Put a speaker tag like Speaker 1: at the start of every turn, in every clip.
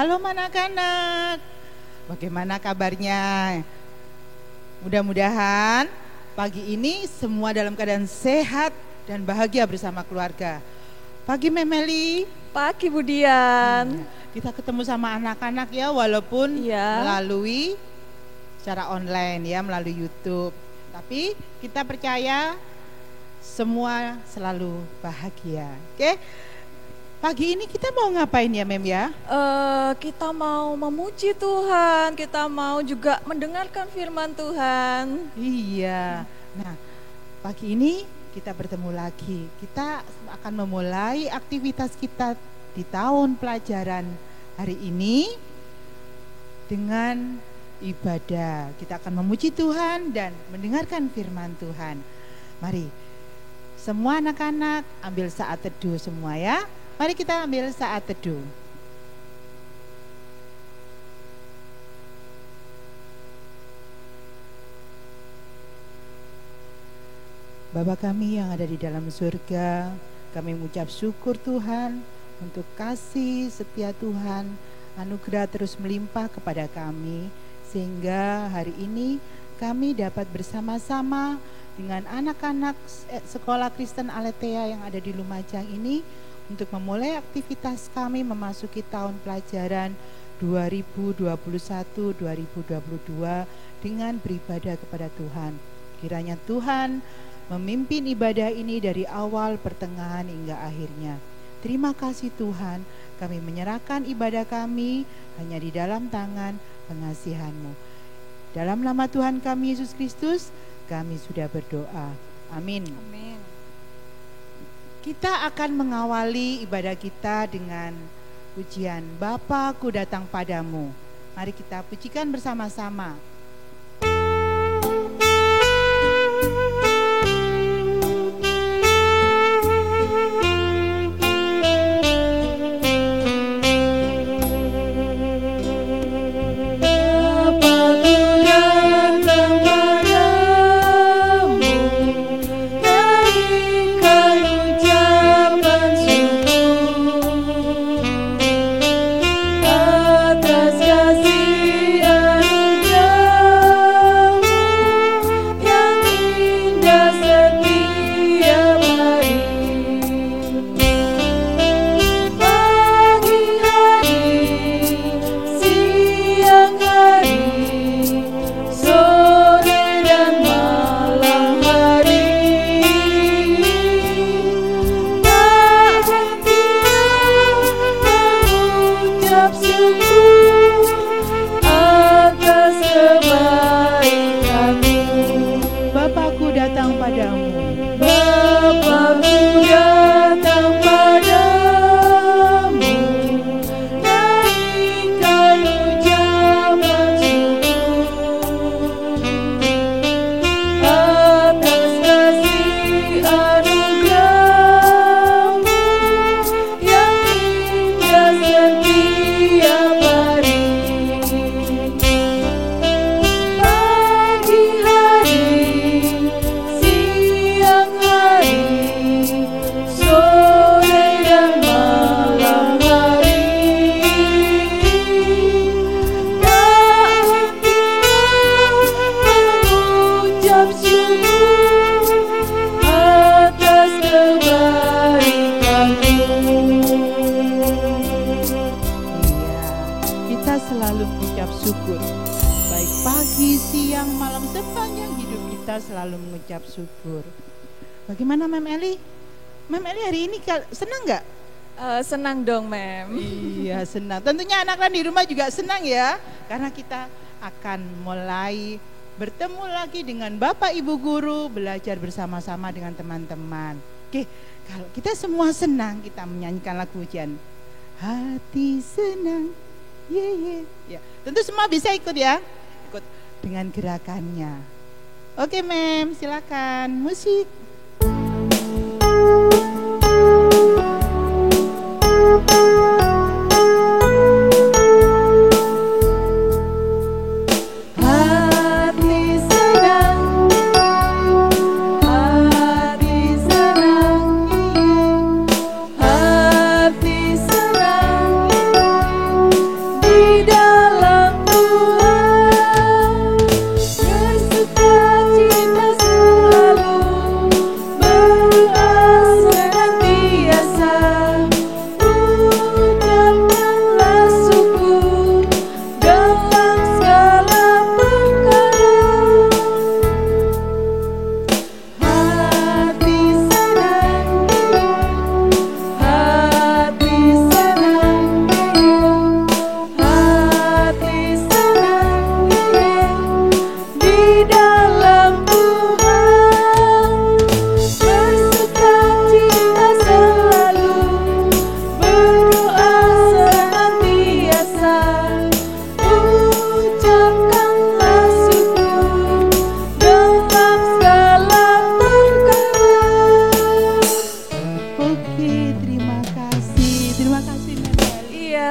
Speaker 1: Shalom anak-anak. Bagaimana kabarnya? Mudah-mudahan pagi ini semua dalam keadaan sehat dan bahagia bersama keluarga. Pagi Memeli.
Speaker 2: Pagi Budian.
Speaker 1: Kita ketemu sama anak-anak ya, walaupun melalui secara online ya, melalui YouTube. Tapi kita percaya semua selalu bahagia. Oke? Pagi ini kita mau ngapain ya Mem ya?
Speaker 2: Kita mau memuji Tuhan, kita mau juga mendengarkan firman Tuhan.
Speaker 1: Iya. Nah, pagi ini kita bertemu lagi. Kita akan memulai aktivitas kita di tahun pelajaran hari ini dengan ibadah. Kita akan memuji Tuhan dan mendengarkan firman Tuhan. Mari, semua anak-anak ambil saat teduh semua ya. Mari kita ambil saat teduh. Bapa kami yang ada di dalam surga, kami mengucap syukur Tuhan untuk kasih setia Tuhan, anugerah terus melimpah kepada kami, sehingga hari ini kami dapat bersama-sama dengan anak-anak sekolah Kristen Aletheia yang ada di Lumajang ini untuk memulai aktivitas kami memasuki tahun pelajaran 2021-2022 dengan beribadah kepada Tuhan. Kiranya Tuhan memimpin ibadah ini dari awal, pertengahan hingga akhirnya. Terima kasih Tuhan, kami menyerahkan ibadah kami hanya di dalam tangan pengasihan-Mu. Dalam nama Tuhan kami Yesus Kristus, kami sudah berdoa. Amin.
Speaker 2: Amin.
Speaker 1: Kita akan mengawali ibadah kita dengan pujian Bapa, Ku datang padamu. Mari kita pujikan bersama-sama. Selalu mengucap syukur. Bagaimana Mem Eli? Mem Eli hari ini senang nggak?
Speaker 2: Senang dong Mem.
Speaker 1: Iya senang. Tentunya anak-anak di rumah juga senang ya, karena kita akan mulai bertemu lagi dengan Bapak Ibu Guru, belajar bersama-sama dengan teman-teman. Oke, kalau kita semua senang, kita menyanyikan lagu ujian. Hati senang, ya. Tentu semua bisa ikut ya, ikut dengan gerakannya. Oke Mem, silakan musik.
Speaker 2: Hati senang,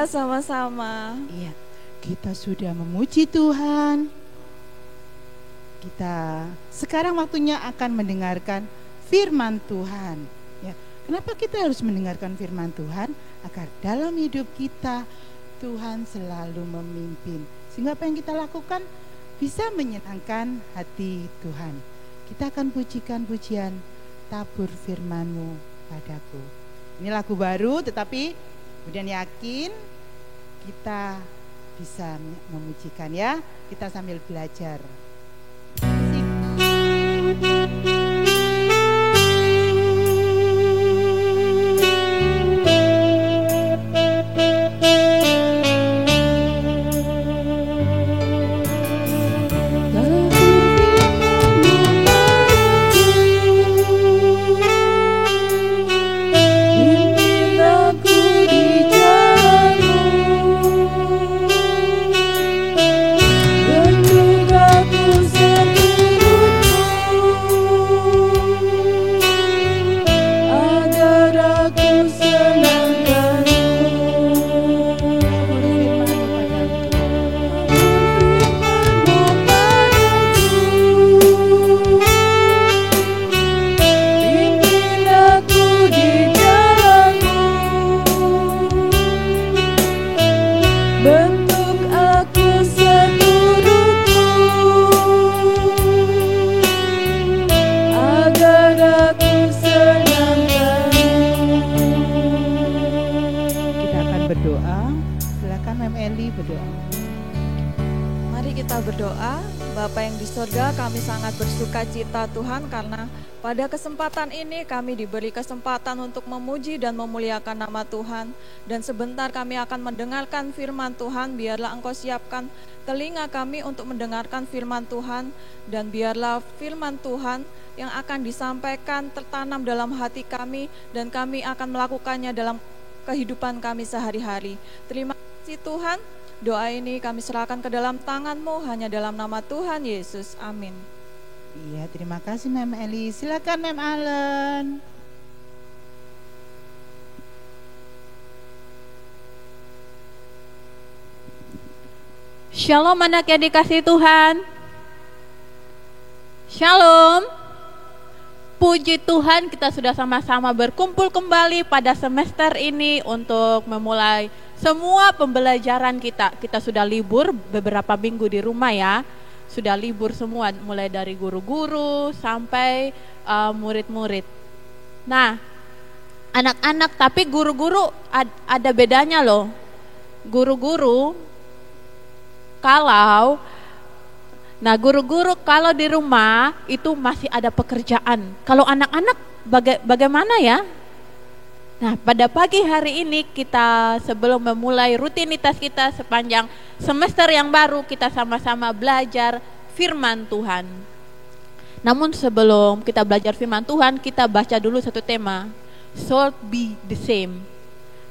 Speaker 2: Sama-sama.
Speaker 1: Iya, kita sudah memuji Tuhan. Kita sekarang waktunya akan mendengarkan firman Tuhan. Ya, kenapa kita harus mendengarkan firman Tuhan? Agar dalam hidup kita Tuhan selalu memimpin. Sehingga apa yang kita lakukan bisa menyenangkan hati Tuhan. Kita akan pujikan pujian Tabur Firman-Mu padaku. Ini lagu baru tetapi kemudian yakin kita bisa memujikan ya. Kita sambil belajar.
Speaker 2: Kami sangat bersuka cita Tuhan karena pada kesempatan ini kami diberi kesempatan untuk memuji dan memuliakan nama Tuhan. Dan sebentar kami akan mendengarkan firman Tuhan. Biarlah Engkau siapkan telinga kami untuk mendengarkan firman Tuhan. Dan biarlah firman Tuhan yang akan disampaikan tertanam dalam hati kami. Dan kami akan melakukannya dalam kehidupan kami sehari-hari. Terima kasih Tuhan. Doa ini kami serahkan ke dalam tangan-Mu hanya dalam nama Tuhan Yesus. Amin.
Speaker 1: Iya, terima kasih Mem Eli. Silakan Mem Allen.
Speaker 3: Shalom anak yang dikasihi Tuhan. Shalom. Puji Tuhan kita sudah sama-sama berkumpul kembali pada semester ini untuk memulai semua pembelajaran kita. Kita sudah libur beberapa minggu di rumah ya. Sudah libur semua mulai dari guru-guru sampai murid-murid. Nah, anak-anak tapi guru-guru ada bedanya loh. Guru-guru kalau di rumah itu masih ada pekerjaan. Kalau anak-anak bagaimana ya? Nah, pada pagi hari ini kita sebelum memulai rutinitas kita sepanjang semester yang baru, kita sama-sama belajar firman Tuhan. Namun sebelum kita belajar firman Tuhan, kita baca dulu satu tema. Should be the same.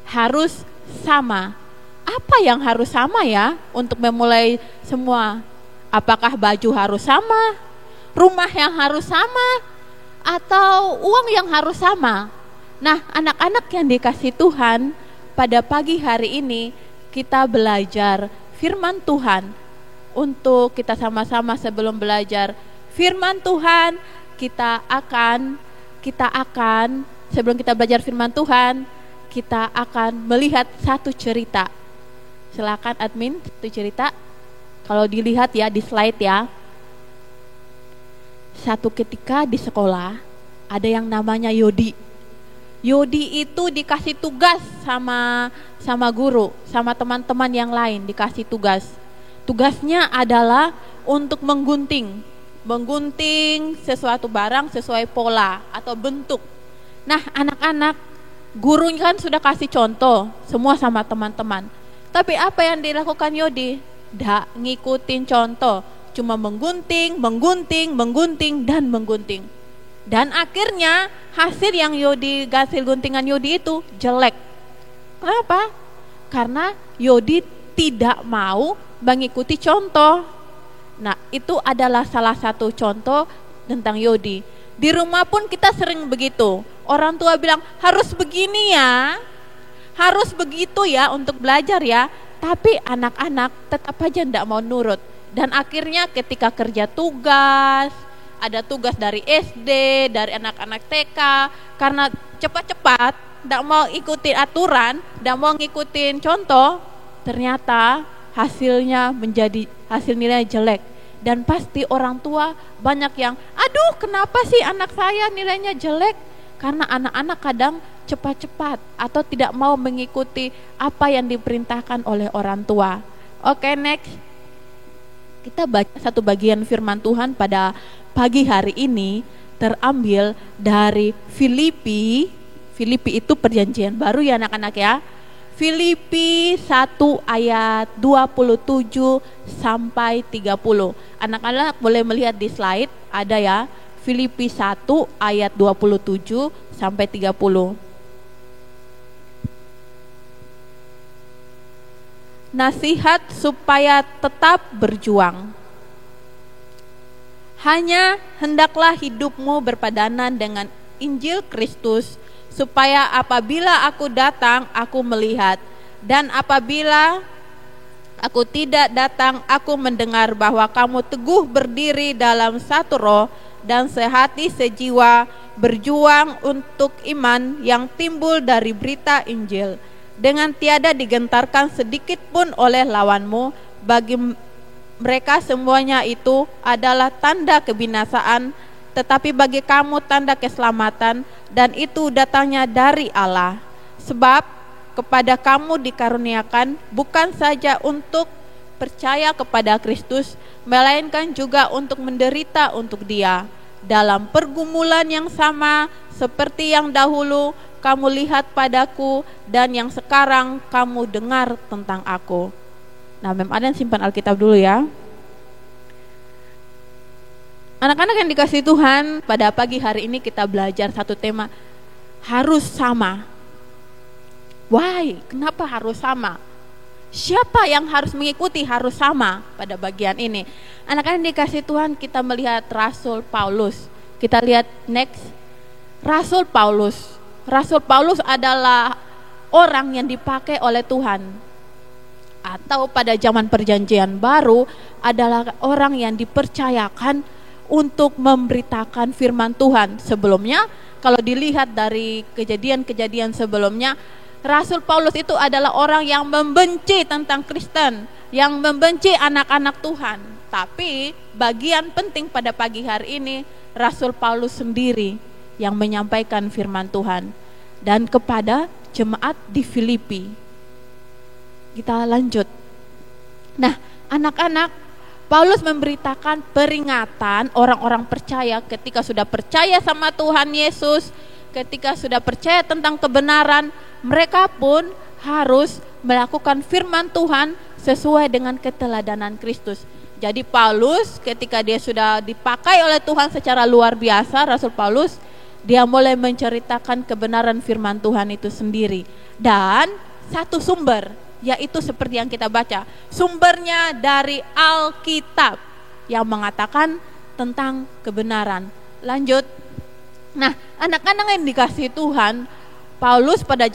Speaker 3: Harus sama. Apa yang harus sama ya untuk memulai semua? Apakah baju harus sama? Rumah yang harus sama? Atau uang yang harus sama? Nah, anak-anak yang dikasihi Tuhan, pada pagi hari ini kita belajar firman Tuhan. Untuk kita sama-sama sebelum belajar firman Tuhan, kita akan sebelum kita belajar firman Tuhan, kita akan melihat satu cerita. Silakan admin itu cerita. Kalau dilihat ya di slide ya. Satu ketika di sekolah ada yang namanya Yodi. Yodi itu dikasih tugas sama guru, sama teman-teman yang lain dikasih tugas. Tugasnya adalah untuk menggunting sesuatu barang sesuai pola atau bentuk. Nah, anak-anak, guru kan sudah kasih contoh semua sama teman-teman. Tapi apa yang dilakukan Yodi? Nggak ngikutin contoh, cuma menggunting, dan menggunting. Dan akhirnya hasil yang hasil guntingan Yodi itu jelek. Kenapa? Karena Yodi tidak mau mengikuti contoh. Nah, itu adalah salah satu contoh tentang Yodi. Di rumah pun kita sering begitu. Orang tua bilang harus begini ya, harus begitu ya untuk belajar ya. Tapi anak-anak tetap aja tidak mau nurut. Dan akhirnya ketika kerja tugas, ada tugas dari SD, dari anak-anak TK, karena cepat-cepat, tidak mau ikutin aturan, tidak mau ngikutin contoh, ternyata hasilnya menjadi hasil nilai jelek. Dan pasti orang tua banyak yang, aduh kenapa sih anak saya nilainya jelek? Karena anak-anak kadang cepat-cepat atau tidak mau mengikuti apa yang diperintahkan oleh orang tua. Oke, next. Kita baca satu bagian firman Tuhan pada pagi hari ini terambil dari Filipi. Filipi itu perjanjian baru ya anak-anak ya. Filipi 1 ayat 27 sampai 30. Anak-anak boleh melihat di slide, ada ya. Filipi 1 ayat 27 sampai 30. Nasihat supaya tetap berjuang. Hanya hendaklah hidupmu berpadanan dengan Injil Kristus, supaya apabila aku datang, aku melihat, dan apabila aku tidak datang, aku mendengar bahwa kamu teguh berdiri dalam satu roh dan sehati sejiwa, berjuang untuk iman yang timbul dari berita Injil, dengan tiada digentarkan sedikit pun oleh lawanmu. Bagi mereka semuanya itu adalah tanda kebinasaan, tetapi bagi kamu tanda keselamatan, dan itu datangnya dari Allah. Sebab kepada kamu dikaruniakan bukan saja untuk percaya kepada Kristus, melainkan juga untuk menderita untuk Dia, dalam pergumulan yang sama seperti yang dahulu kamu lihat padaku dan yang sekarang kamu dengar tentang aku. Nah, Mem Aden simpan Alkitab dulu ya. Anak-anak yang dikasihi Tuhan, pada pagi hari ini kita belajar satu tema, harus sama. Why? Kenapa harus sama? Siapa yang harus mengikuti harus sama pada bagian ini? Anak-anak yang dikasihi Tuhan, kita melihat Rasul Paulus. Kita lihat next. Rasul Paulus. Rasul Paulus adalah orang yang dipakai oleh Tuhan. Atau pada zaman perjanjian baru adalah orang yang dipercayakan untuk memberitakan firman Tuhan. Sebelumnya, kalau dilihat dari kejadian-kejadian sebelumnya, Rasul Paulus itu adalah orang yang membenci tentang Kristen, yang membenci anak-anak Tuhan. Tapi bagian penting pada pagi hari ini, Rasul Paulus sendiri yang menyampaikan firman Tuhan dan kepada jemaat di Filipi. Kita lanjut. Nah, anak-anak, Paulus memberitakan peringatan orang-orang percaya ketika sudah percaya sama Tuhan Yesus, ketika sudah percaya tentang kebenaran, mereka pun harus melakukan firman Tuhan sesuai dengan keteladanan Kristus. Jadi Paulus ketika dia sudah dipakai oleh Tuhan secara luar biasa, Rasul Paulus, dia mulai menceritakan kebenaran firman Tuhan itu sendiri. Dan satu sumber, yaitu seperti yang kita baca, sumbernya dari Alkitab yang mengatakan tentang kebenaran. Lanjut. Nah, anak-anak yang dikasihi Tuhan, Paulus pada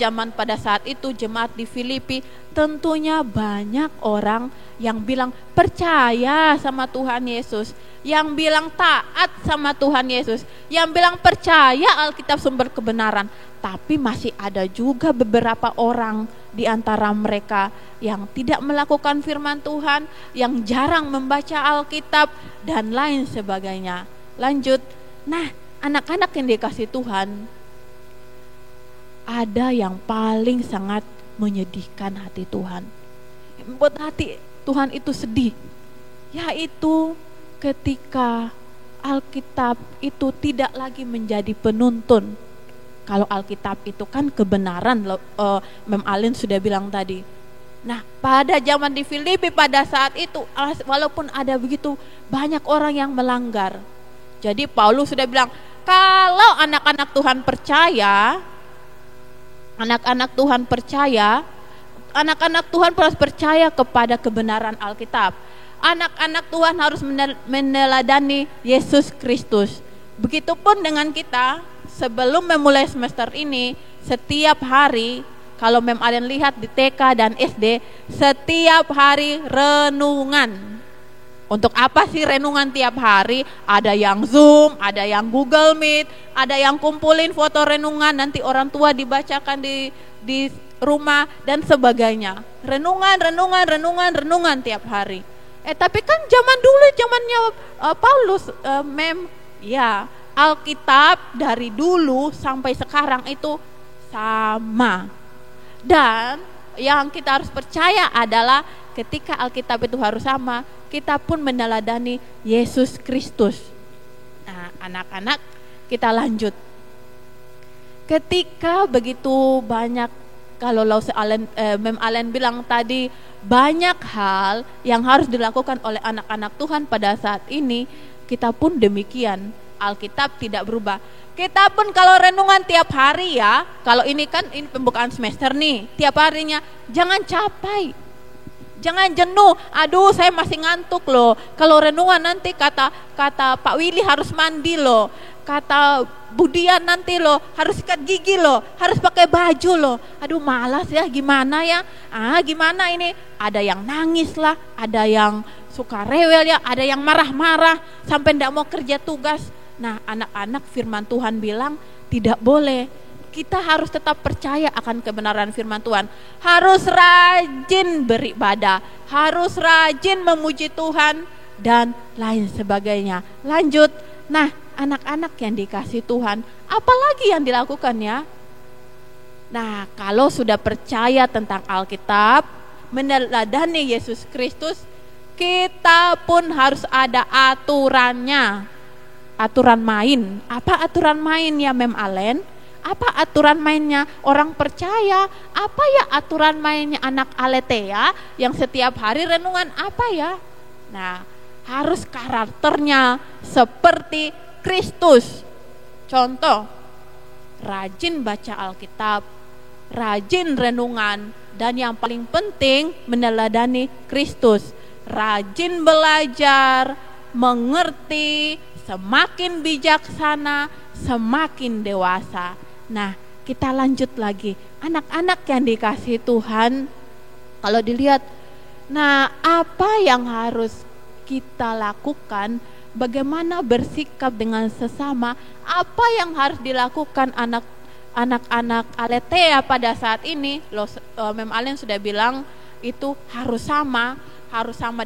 Speaker 3: saat itu jemaat di Filipi, tentunya banyak orang yang bilang percaya sama Tuhan Yesus, yang bilang taat sama Tuhan Yesus, yang bilang percaya Alkitab sumber kebenaran. Tapi masih ada juga beberapa orang di antara mereka yang tidak melakukan firman Tuhan, yang jarang membaca Alkitab dan lain sebagainya. Lanjut. Nah, anak-anak yang dikasih Tuhan, ada yang paling sangat menyedihkan hati Tuhan, membuat hati Tuhan itu sedih, yaitu ketika Alkitab itu tidak lagi menjadi penuntun. Kalau Alkitab itu kan kebenaran, Mem Alin sudah bilang tadi. Nah, pada zaman di Filipi pada saat itu, walaupun ada begitu banyak orang yang melanggar, jadi Paulus sudah bilang, kalau anak-anak Tuhan percaya, anak-anak Tuhan harus percaya kepada kebenaran Alkitab. Anak-anak Tuhan harus meneladani Yesus Kristus. Begitupun dengan kita, sebelum memulai semester ini, setiap hari, kalau Mem Allen lihat di TK dan SD, setiap hari renungan. Untuk apa sih renungan tiap hari? Ada yang Zoom, ada yang Google Meet, ada yang kumpulin foto renungan, nanti orang tua dibacakan di rumah dan sebagainya. Renungan tiap hari. Tapi kan zaman dulu, zamannya Paulus, Mem, ya, Alkitab dari dulu sampai sekarang itu sama. Dan yang kita harus percaya adalah ketika Alkitab itu harus sama, kita pun meneladani Yesus Kristus. Nah, anak-anak, kita lanjut. Ketika begitu banyak, kalau Mem Allen bilang tadi, banyak hal yang harus dilakukan oleh anak-anak Tuhan pada saat ini, kita pun demikian. Alkitab tidak berubah. Kita pun kalau renungan tiap hari ya, kalau ini kan ini pembukaan semester nih, tiap harinya jangan capek. Jangan jenuh, aduh saya masih ngantuk loh. Kalau renungan nanti kata Pak Willy harus mandi loh. Kata Budian nanti loh harus sikat gigi loh, harus pakai baju loh. Aduh malas ya, gimana ya? Gimana ini? Ada yang nangis lah, ada yang suka rewel ya, ada yang marah-marah sampai tidak mau kerja tugas. Nah, anak-anak, firman Tuhan bilang tidak boleh. Kita harus tetap percaya akan kebenaran firman Tuhan. Harus rajin beribadah, harus rajin memuji Tuhan dan lain sebagainya. Lanjut. Nah, anak-anak yang dikasih Tuhan, apalagi yang dilakukan ya? Nah, kalau sudah percaya tentang Alkitab, meneladani Yesus Kristus, kita pun harus ada aturannya. Aturan main. Apa aturan main ya Mem Allen? Apa aturan mainnya orang percaya? Apa ya aturan mainnya anak Aletea yang setiap hari renungan apa ya? Nah, harus karakternya seperti Kristus. Contoh, rajin baca Alkitab, rajin renungan, dan yang paling penting meneladani Kristus. Rajin belajar, mengerti, semakin bijaksana, semakin dewasa. Nah, kita lanjut lagi. Anak-anak yang dikasih Tuhan, kalau dilihat, nah apa yang harus kita lakukan, bagaimana bersikap dengan sesama, apa yang harus dilakukan anak-anak Aletea pada saat ini, Mem Allen sudah bilang itu harus sama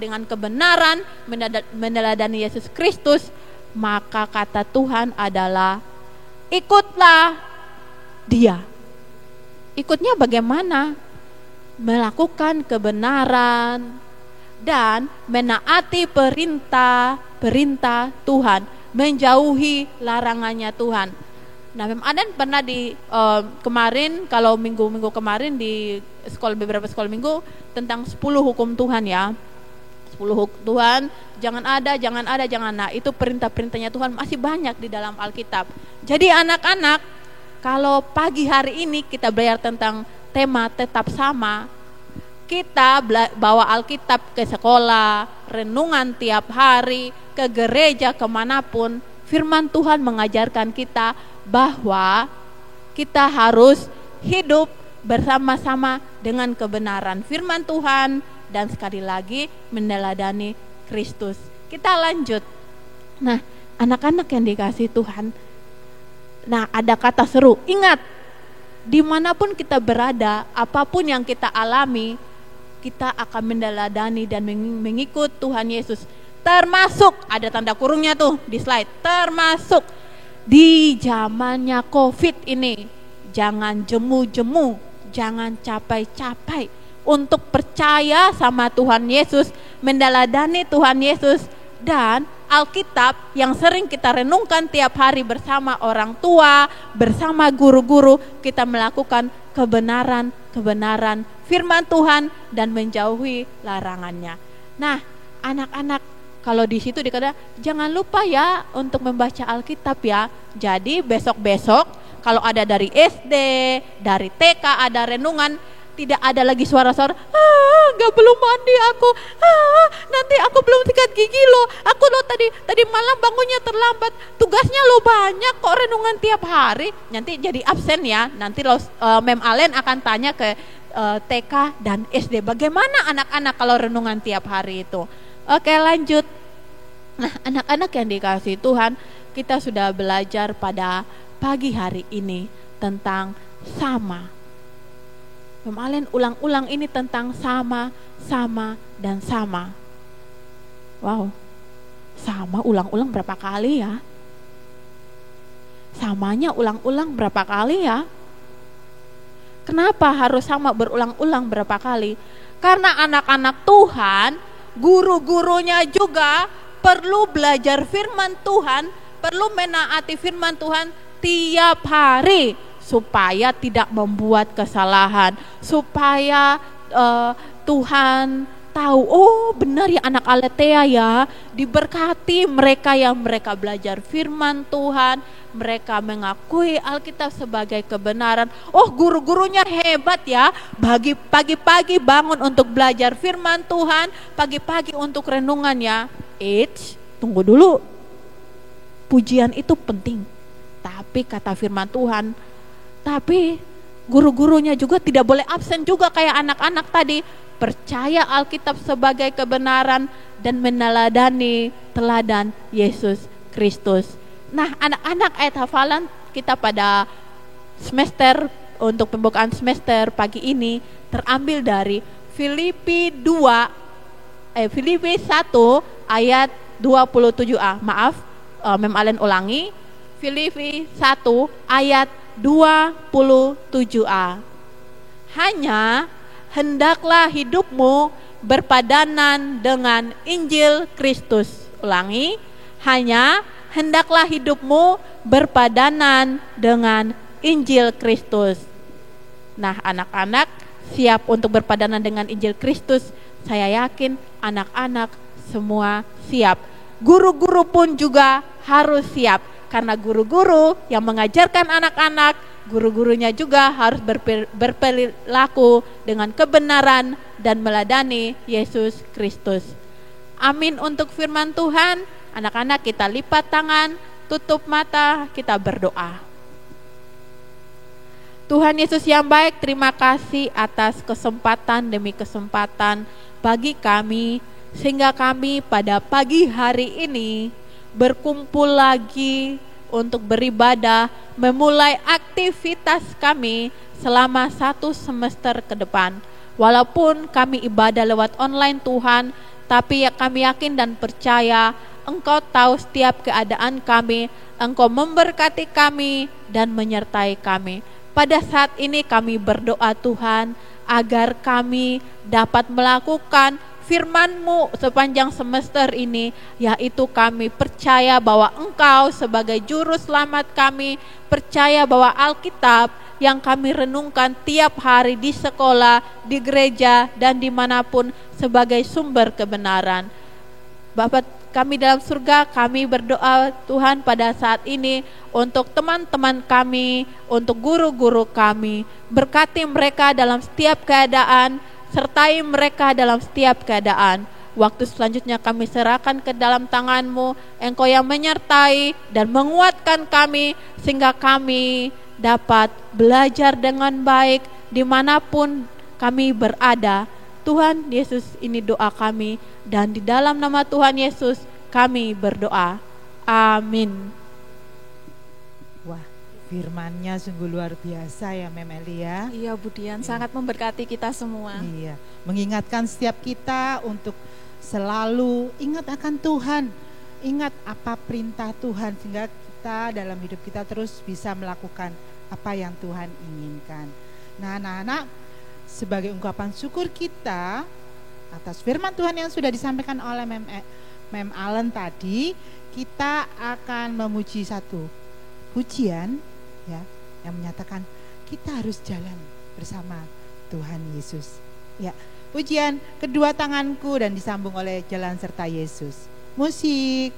Speaker 3: dengan kebenaran, meneladani Yesus Kristus. Maka kata Tuhan adalah ikutlah Dia. Ikutnya bagaimana? Melakukan kebenaran dan menaati perintah Tuhan, menjauhi larangannya Tuhan. Nah, Mem Aden pernah di kemarin, kalau minggu kemarin di beberapa sekolah minggu tentang 10 hukum Tuhan ya. 10 hukum Tuhan, jangan ada. Nah, itu perintah-perintahnya Tuhan masih banyak di dalam Alkitab. Jadi anak-anak, kalau pagi hari ini kita belajar tentang tema tetap sama, kita bawa Alkitab ke sekolah, renungan tiap hari, ke gereja, kemanapun, firman Tuhan mengajarkan kita bahwa kita harus hidup bersama-sama dengan kebenaran firman Tuhan, dan sekali lagi meneladani Kristus. Kita lanjut. Nah, anak-anak yang dikasihi Tuhan, nah ada kata seru, ingat, dimanapun kita berada, apapun yang kita alami, kita akan meneladani dan mengikut Tuhan Yesus. Termasuk, ada tanda kurungnya tuh di slide, termasuk di zamannya COVID ini. Jangan jemu-jemu, jangan capai-capai untuk percaya sama Tuhan Yesus, meneladani Tuhan Yesus, dan Alkitab yang sering kita renungkan tiap hari bersama orang tua, bersama guru-guru, kita melakukan kebenaran firman Tuhan dan menjauhi larangannya. Nah, anak-anak, kalau di situ dikata jangan lupa ya untuk membaca Alkitab ya. Jadi besok-besok kalau ada dari SD, dari TK ada renungan, tidak ada lagi suara-suara, nggak belum mandi aku, nanti aku belum sikat gigi loh, aku loh tadi malam bangunnya terlambat, tugasnya lo banyak kok renungan tiap hari, nanti jadi absen ya. Nanti Mem Alen akan tanya ke TK dan SD, bagaimana anak-anak kalau renungan tiap hari itu. Oke, lanjut. Nah, anak-anak yang dikasihi Tuhan, kita sudah belajar pada pagi hari ini tentang sama. Mem Alen ulang-ulang ini tentang sama, dan sama. Wow, sama ulang-ulang berapa kali ya? Samanya ulang-ulang berapa kali ya? Kenapa harus sama berulang-ulang berapa kali? Karena anak-anak Tuhan, guru-gurunya juga perlu belajar firman Tuhan, perlu menaati firman Tuhan tiap hari supaya tidak membuat kesalahan, supaya Tuhan tahu, oh benar ya anak Aletea ya, diberkati mereka yang mereka belajar firman Tuhan, mereka mengakui Alkitab sebagai kebenaran. Oh, guru-gurunya hebat ya, pagi-pagi bangun untuk belajar firman Tuhan, pagi-pagi untuk renungan ya. Tunggu dulu, pujian itu penting, tapi kata firman Tuhan, tapi guru-gurunya juga tidak boleh absen juga kayak anak-anak tadi. Percaya Alkitab sebagai kebenaran dan meneladani teladan Yesus Kristus. Nah, anak-anak, ayat hafalan kita pada semester, untuk pembukaan semester pagi ini terambil dari Filipi 1 ayat 27a. Maaf, Mem Alen ulangi. Filipi 1 ayat 27a. Hanya hendaklah hidupmu berpadanan dengan Injil Kristus. Ulangi, hanya hendaklah hidupmu berpadanan dengan Injil Kristus. Nah, anak-anak siap untuk berpadanan dengan Injil Kristus. Saya yakin anak-anak semua siap. Guru-guru pun juga harus siap, karena guru-guru yang mengajarkan anak-anak, guru-gurunya juga harus berperilaku dengan kebenaran dan meladani Yesus Kristus. Amin untuk firman Tuhan. Anak-anak, kita lipat tangan, tutup mata, kita berdoa. Tuhan Yesus yang baik, terima kasih atas kesempatan demi kesempatan bagi kami, sehingga kami pada pagi hari ini berkumpul lagi untuk beribadah, memulai aktivitas kami selama 1 semester ke depan. Walaupun kami ibadah lewat online Tuhan, tapi ya kami yakin dan percaya Engkau tahu setiap keadaan kami, Engkau memberkati kami dan menyertai kami. Pada saat ini kami berdoa Tuhan, agar kami dapat melakukan firman-Mu sepanjang semester ini, yaitu kami percaya bahwa Engkau sebagai juru selamat kami, percaya bahwa Alkitab yang kami renungkan tiap hari di sekolah, di gereja, dan dimanapun sebagai sumber kebenaran. Bapa kami dalam surga, kami berdoa Tuhan pada saat ini untuk teman-teman kami, untuk guru-guru kami, berkati mereka dalam setiap keadaan, sertai mereka dalam setiap keadaan. Waktu selanjutnya kami serahkan ke dalam tangan-Mu, Engkau yang menyertai dan menguatkan kami, sehingga kami dapat belajar dengan baik dimanapun kami berada. Tuhan Yesus, ini doa kami, dan di dalam nama Tuhan Yesus kami berdoa. Amin.
Speaker 1: Wah, firman-Nya sungguh luar biasa ya Mem Eli ya.
Speaker 2: Iya Bu Dian, sangat memberkati kita semua.
Speaker 1: Iya, mengingatkan setiap kita untuk selalu ingat akan Tuhan, ingat apa perintah Tuhan, sehingga kita dalam hidup kita terus bisa melakukan apa yang Tuhan inginkan. Nah anak-anak, sebagai ungkapan syukur kita atas firman Tuhan yang sudah disampaikan oleh Mem Allen tadi, kita akan memuji satu pujian ya, yang menyatakan kita harus jalan bersama Tuhan Yesus. Ya, pujian kedua tanganku dan disambung oleh Jalan Serta Yesus. Musik.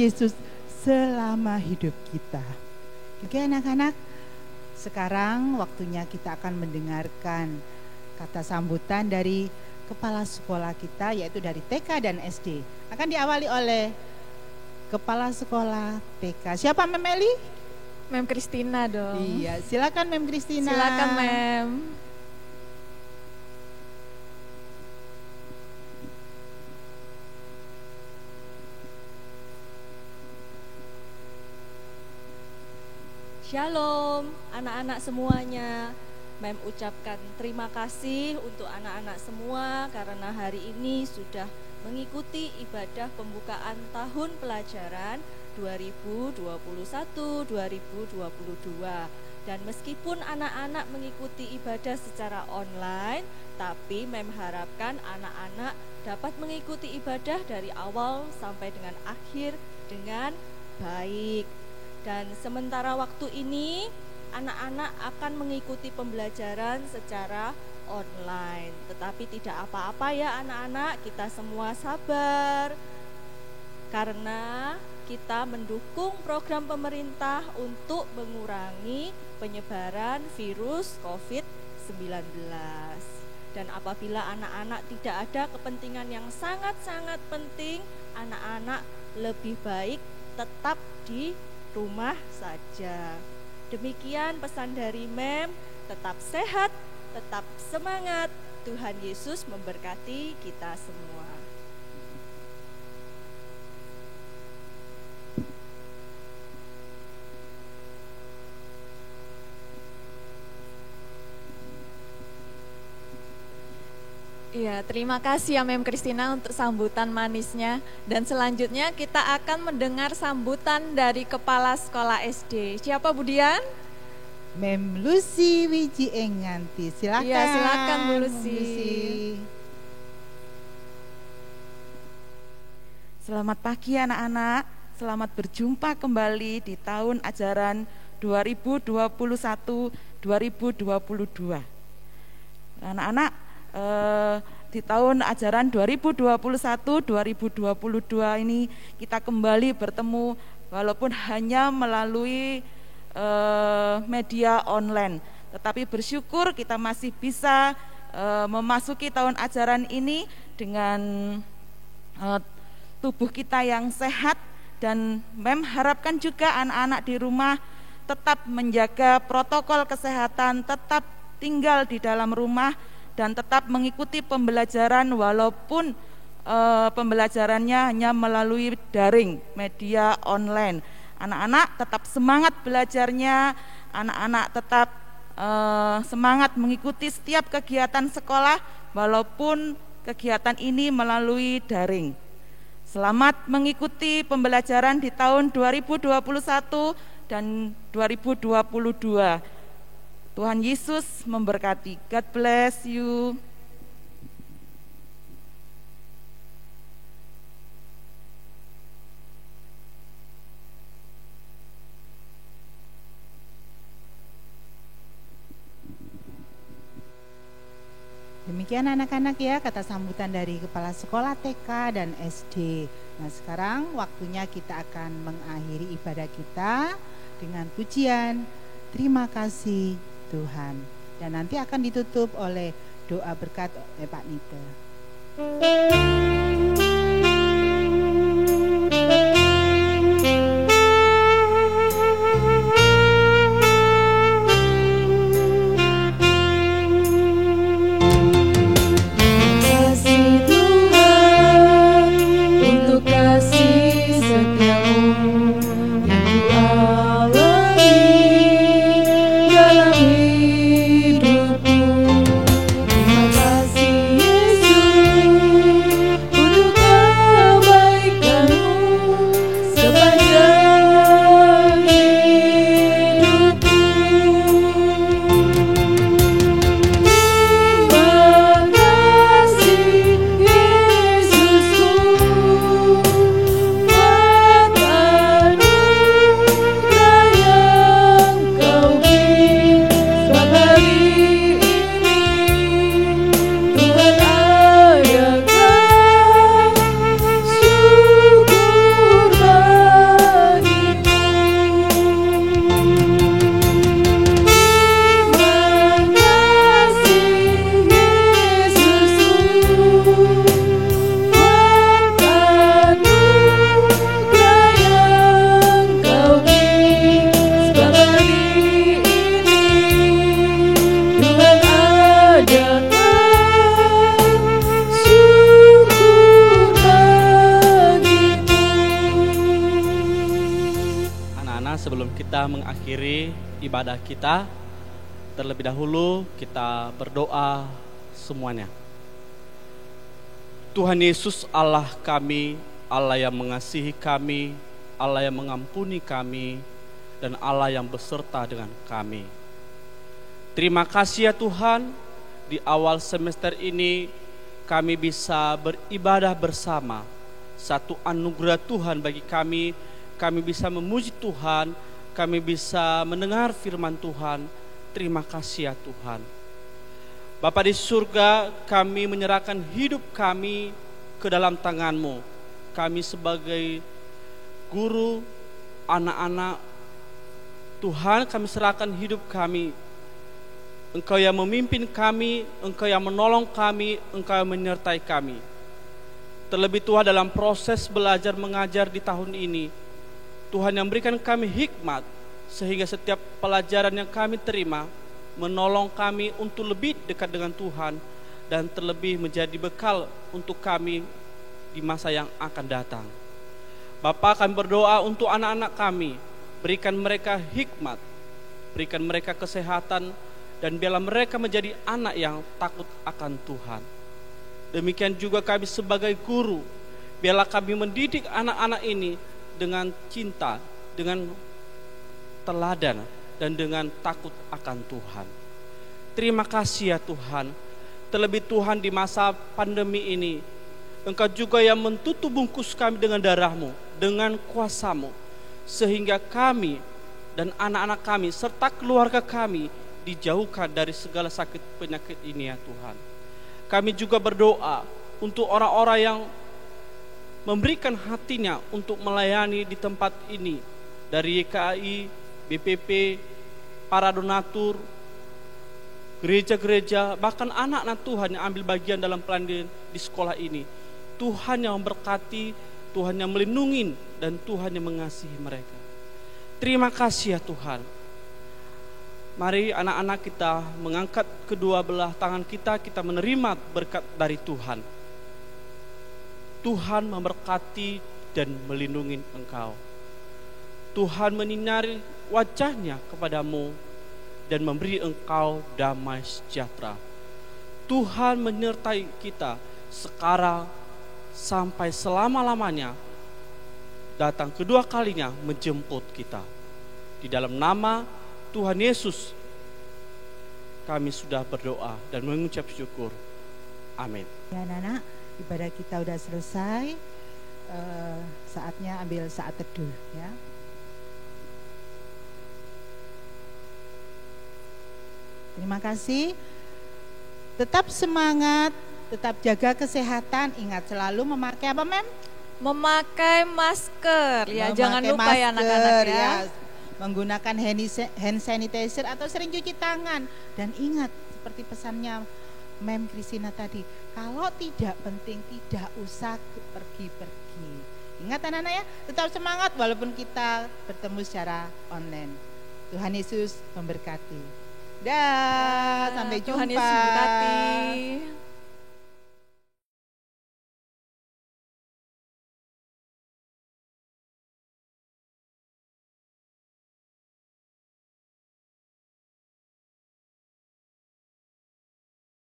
Speaker 1: Yesus selama hidup kita. Oke anak-anak, sekarang waktunya kita akan mendengarkan kata sambutan dari kepala sekolah kita, yaitu dari TK dan SD. Akan diawali oleh kepala sekolah TK. Siapa Mem Eli?
Speaker 2: Mem Kristina dong.
Speaker 1: Iya, silakan Mem Kristina.
Speaker 2: Silakan Mem.
Speaker 4: Shalom anak-anak semuanya. Mem ucapkan terima kasih untuk anak-anak semua karena hari ini sudah mengikuti ibadah pembukaan tahun pelajaran 2021-2022. Dan meskipun anak-anak mengikuti ibadah secara online, tapi Mem harapkan anak-anak dapat mengikuti ibadah dari awal sampai dengan akhir dengan baik. Dan sementara waktu ini anak-anak akan mengikuti pembelajaran secara online. Tetapi tidak apa-apa ya anak-anak, kita semua sabar. Karena kita mendukung program pemerintah untuk mengurangi penyebaran virus COVID-19. Dan apabila anak-anak tidak ada kepentingan yang sangat-sangat penting, anak-anak lebih baik tetap di rumah saja. Demikian pesan dari Mem, tetap sehat, tetap semangat. Tuhan Yesus memberkati kita semua.
Speaker 2: Iya, terima kasih ya Mem Kristina untuk sambutan manisnya. Dan selanjutnya kita akan mendengar sambutan dari Kepala Sekolah SD. Siapa Bu Dian?
Speaker 1: Mem Lucy Wiji Enganti. Silakan.
Speaker 2: Iya, silakan Bu Lucy.
Speaker 5: Selamat pagi anak-anak, selamat berjumpa kembali di tahun ajaran 2021-2022. Anak-anak, di tahun ajaran 2021-2022 ini kita kembali bertemu walaupun hanya melalui media online. Tetapi bersyukur kita masih bisa memasuki tahun ajaran ini dengan tubuh kita yang sehat, dan Mem harapkan juga anak-anak di rumah tetap menjaga protokol kesehatan, tetap tinggal di dalam rumah dan tetap mengikuti pembelajaran walaupun pembelajarannya hanya melalui daring, media online. Anak-anak tetap semangat belajarnya, anak-anak tetap semangat mengikuti setiap kegiatan sekolah walaupun kegiatan ini melalui daring. Selamat mengikuti pembelajaran di tahun 2021 dan 2022. Tuhan Yesus memberkati. God bless you.
Speaker 1: Demikian anak-anak ya, kata sambutan dari Kepala Sekolah TK dan SD. Nah sekarang waktunya kita akan mengakhiri ibadah kita dengan pujian Terima Kasih Tuhan. Dan nanti akan ditutup oleh doa berkat oleh Pak Nite.
Speaker 6: Mengakhiri ibadah kita, terlebih dahulu kita berdoa semuanya. Tuhan Yesus Allah kami, Allah yang mengasihi kami, Allah yang mengampuni kami, dan Allah yang beserta dengan kami. Terima kasih ya Tuhan, di awal semester ini kami bisa beribadah bersama. Satu anugerah Tuhan bagi kami bisa memuji Tuhan, kami bisa mendengar firman Tuhan. Terima kasih ya Tuhan. Bapa di surga, kami menyerahkan hidup kami ke dalam tangan-Mu. Kami sebagai guru, anak-anak Tuhan, kami serahkan hidup kami. Engkau yang memimpin kami, Engkau yang menolong kami, Engkau yang menyertai kami. Terlebih Tuhan dalam proses belajar mengajar di tahun ini, Tuhan yang berikan kami hikmat, sehingga setiap pelajaran yang kami terima menolong kami untuk lebih dekat dengan Tuhan, dan terlebih menjadi bekal untuk kami di masa yang akan datang. Bapa, kami berdoa untuk anak-anak kami, berikan mereka hikmat, berikan mereka kesehatan, dan biarlah mereka menjadi anak yang takut akan Tuhan. Demikian juga kami sebagai guru, biarlah kami mendidik anak-anak ini dengan cinta, dengan teladan, dan dengan takut akan Tuhan. Terima kasih ya Tuhan. Terlebih Tuhan di masa pandemi ini, Engkau juga yang mentutup bungkus kami dengan darah-Mu, dengan kuasa-Mu, sehingga kami dan anak-anak kami serta keluarga kami dijauhkan dari segala sakit penyakit ini ya Tuhan. Kami juga berdoa untuk orang-orang yang memberikan hatinya untuk melayani di tempat ini, dari YKI, BPP, para donatur, gereja-gereja, bahkan anak-anak Tuhan yang ambil bagian dalam pelayanan di sekolah ini. Tuhan yang memberkati, Tuhan yang melindungi, dan Tuhan yang mengasihi mereka. Terima kasih ya Tuhan. Mari anak-anak kita mengangkat kedua belah tangan kita menerima berkat dari Tuhan. Tuhan memberkati dan melindungi engkau. Tuhan menyinari wajahnya kepadamu dan memberi engkau damai sejahtera. Tuhan menyertai kita sekarang sampai selama-lamanya, datang kedua kalinya menjemput kita. Di dalam nama Tuhan Yesus kami sudah berdoa dan mengucap syukur. Amin.
Speaker 1: Ya anak-anak, ibadah kita udah selesai. Saatnya ambil saat teduh ya. Terima kasih. Tetap semangat, tetap jaga kesehatan. Ingat selalu memakai apa, Mem?
Speaker 2: Memakai masker, ya
Speaker 1: Memakai
Speaker 2: jangan lupa ya
Speaker 1: masker,
Speaker 2: anak-anak ya.
Speaker 1: Menggunakan hand sanitizer atau sering cuci tangan. Dan ingat seperti pesannya Mem Kristina tadi, kalau tidak penting tidak usah pergi-pergi. Ingat anak-anak ya, tetap semangat walaupun kita bertemu secara online. Tuhan Yesus memberkati. Dah, sampai jumpa.
Speaker 2: Tuhan Yesus memberkati.